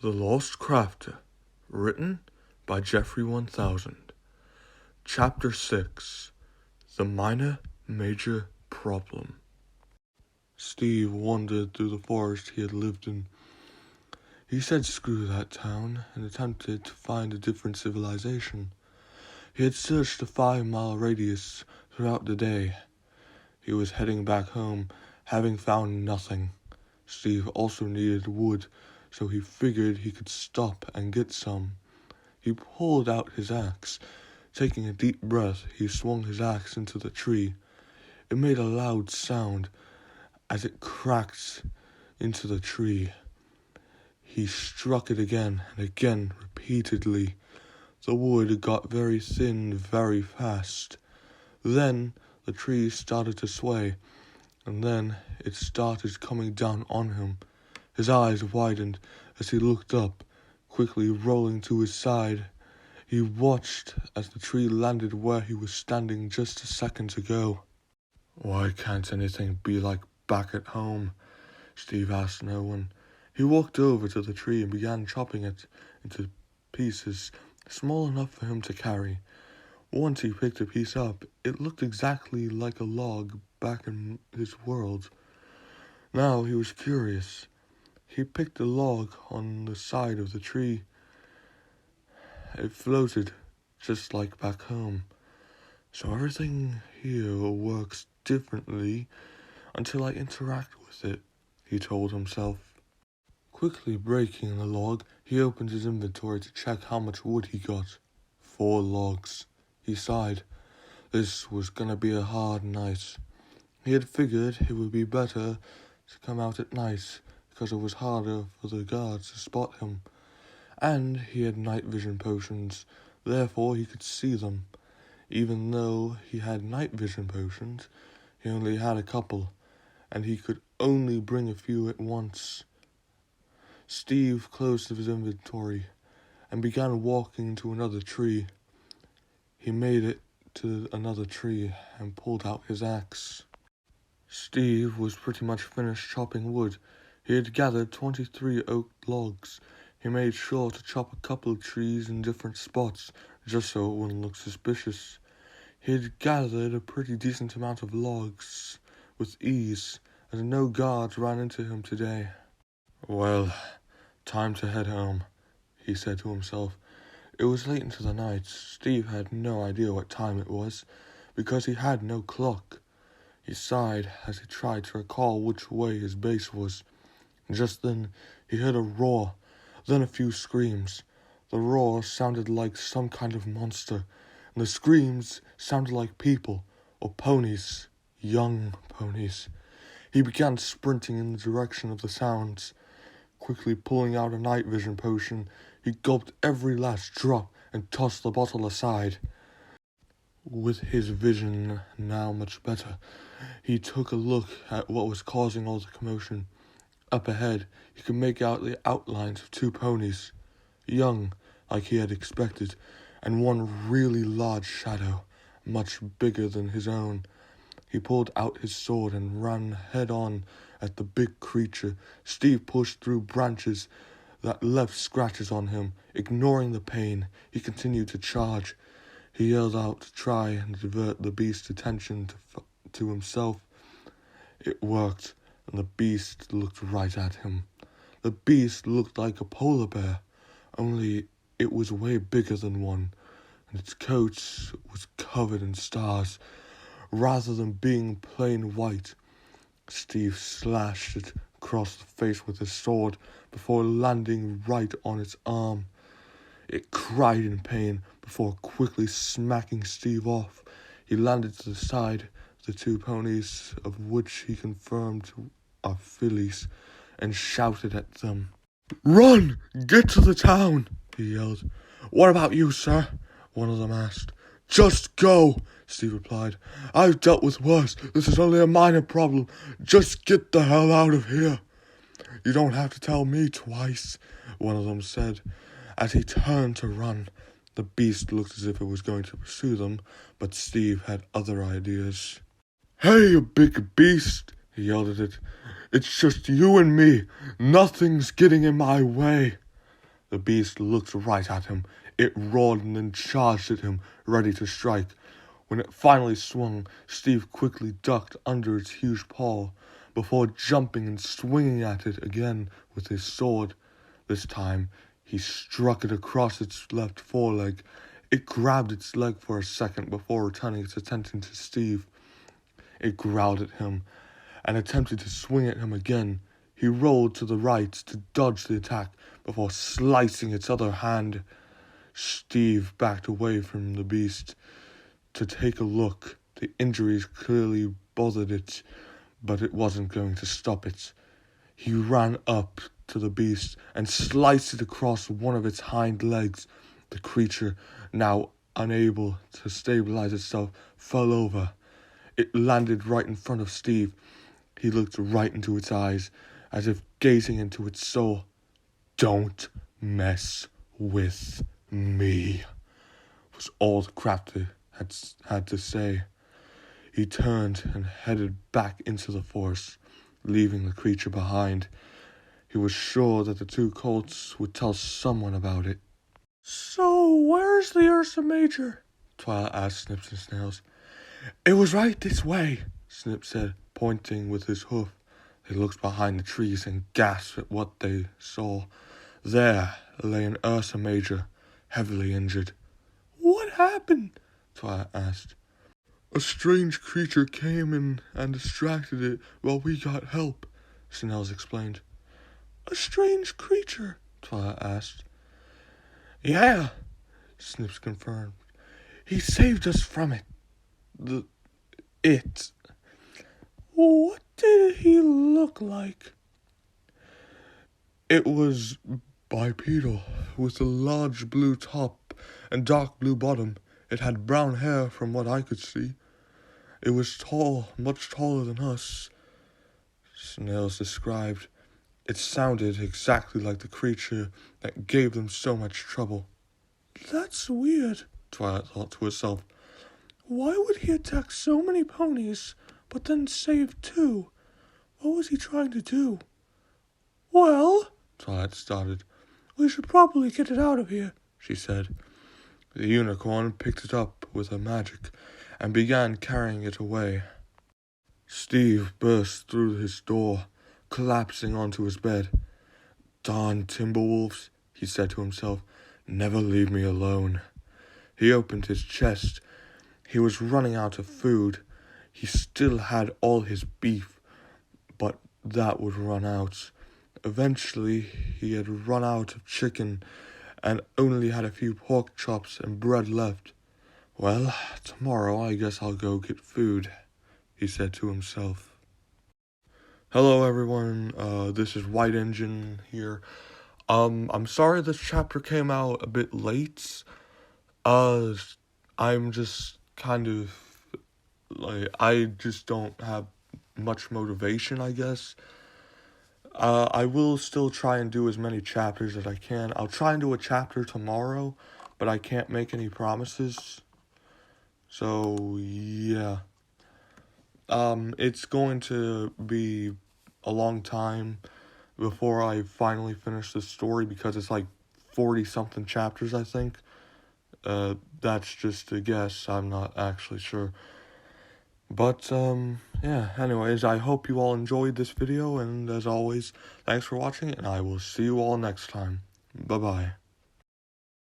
The Lost Crafter, written by Jeffrey 1000. Chapter 6. The Minor Major Problem. Steve wandered through the forest he had lived in. He said screw that town and attempted to find a different civilization. He had searched a 5-mile radius throughout the day. He was heading back home, having found nothing. Steve also needed wood, so he figured he could stop and get some. He pulled out his axe. Taking a deep breath, he swung his axe into the tree. It made a loud sound as it cracked into the tree. He struck it again and again repeatedly. The wood got very thin very fast. Then the tree started to sway, and then it started coming down on him. His eyes widened as he looked up, quickly rolling to his side. He watched as the tree landed where he was standing just a second ago. Why can't anything be like back at home? Steve asked no one. He walked over to the tree and began chopping it into pieces small enough for him to carry. Once he picked a piece up, it looked exactly like a log back in his world. Now he was curious. He picked a log on the side of the tree. It floated, just like back home. So everything here works differently until I interact with it, he told himself. Quickly breaking the log, he opened his inventory to check how much wood he got. 4 logs. He sighed. This was gonna be a hard night. He had figured it would be better to come out at night, because it was harder for the guards to spot him. And he had night vision potions, therefore he could see them. Even though he had night vision potions, he only had a couple, and he could only bring a few at once. Steve closed his inventory and began walking to another tree. He made it to another tree and pulled out his axe. Steve was pretty much finished chopping wood. He had gathered 23 oak logs. He made sure to chop a couple of trees in different spots, just so it wouldn't look suspicious. He had gathered a pretty decent amount of logs with ease, as no guards ran into him today. Well, time to head home, he said to himself. It was late into the night. Steve had no idea what time it was, because he had no clock. He sighed as he tried to recall which way his base was. Just then, he heard a roar, then a few screams. The roar sounded like some kind of monster, and the screams sounded like people, or ponies, young ponies. He began sprinting in the direction of the sounds. Quickly pulling out a night vision potion, he gulped every last drop and tossed the bottle aside. With his vision now much better, he took a look at what was causing all the commotion. Up ahead, he could make out the outlines of 2 ponies, young, like he had expected, and one really large shadow, much bigger than his own. He pulled out his sword and ran head-on at the big creature. Steve pushed through branches that left scratches on him. Ignoring the pain, he continued to charge. He yelled out to try and divert the beast's attention to himself. It worked, and the beast looked right at him. The beast looked like a polar bear, only it was way bigger than one, and its coat was covered in stars, rather than being plain white. Steve slashed it across the face with his sword before landing right on its arm. It cried in pain before quickly smacking Steve off. He landed to the side of the 2 ponies, of which he confirmed are fillies, and shouted at them. "Run! Get to the town!" he yelled. "What about you, sir?" one of them asked. "Just go," Steve replied. "I've dealt with worse. This is only a minor problem. Just get the hell out of here." "You don't have to tell me twice," one of them said. As he turned to run, the beast looked as if it was going to pursue them, but Steve had other ideas. "Hey, you big beast," he yelled at it. "It's just you and me. Nothing's getting in my way." The beast looked right at him. It roared and then charged at him, ready to strike. When it finally swung, Steve quickly ducked under its huge paw, before jumping and swinging at it again with his sword. This time, he struck it across its left foreleg. It grabbed its leg for a second before returning its attention to Steve. It growled at him and attempted to swing at him again. He rolled to the right to dodge the attack before slicing its other hand. Steve backed away from the beast to take a look. The injuries clearly bothered it, but it wasn't going to stop it. He ran up to the beast and sliced it across one of its hind legs. The creature, now unable to stabilize itself, fell over. It landed right in front of Steve. He looked right into its eyes, as if gazing into its soul. "Don't mess with me," was all the crafter had to say. He turned and headed back into the forest, leaving the creature behind. He was sure that the two colts would tell someone about it. "So, where's the Ursa Major?" Twilight asked Snips and Snails. "It was right this way," Snip said, pointing with his hoof. They looked behind the trees and gasped at what they saw. There lay an Ursa Major, heavily injured. "What happened?" Twilight asked. "A strange creature came in and distracted it while we got help," Snails explained. "A strange creature?" Twilight asked. "Yeah," Snips confirmed. "He saved us from it. It. What did he look like?" "It was bipedal, with a large blue top and dark blue bottom. It had brown hair from what I could see. It was tall, much taller than us," Snails described. It sounded exactly like the creature that gave them so much trouble. "That's weird," Twilight thought to herself. "Why would he attack so many ponies, but then save two? What was he trying to do?" "Well," Twilight started, "we should probably get it out of here," she said. The unicorn picked it up with her magic and began carrying it away. Steve burst through his door, collapsing onto his bed. "Darn Timberwolves," he said to himself, "never leave me alone." He opened his chest. He was running out of food. He still had all his beef, but that would run out. Eventually, he had run out of chicken and only had a few pork chops and bread left. "Well, tomorrow I guess I'll go get food," he said to himself. Hello everyone, this is White Engine here. I'm sorry this chapter came out a bit late. I'm just kind of, I just don't have much motivation, I guess. I will still try and do as many chapters as I can. I'll try and do a chapter tomorrow, but I can't make any promises. So, yeah. It's going to be a long time before I finally finish the story because it's like 40-something chapters, I think. That's just a guess. I'm not actually sure. But, yeah, anyways, I hope you all enjoyed this video, and as always, thanks for watching, and I will see you all next time. Bye-bye.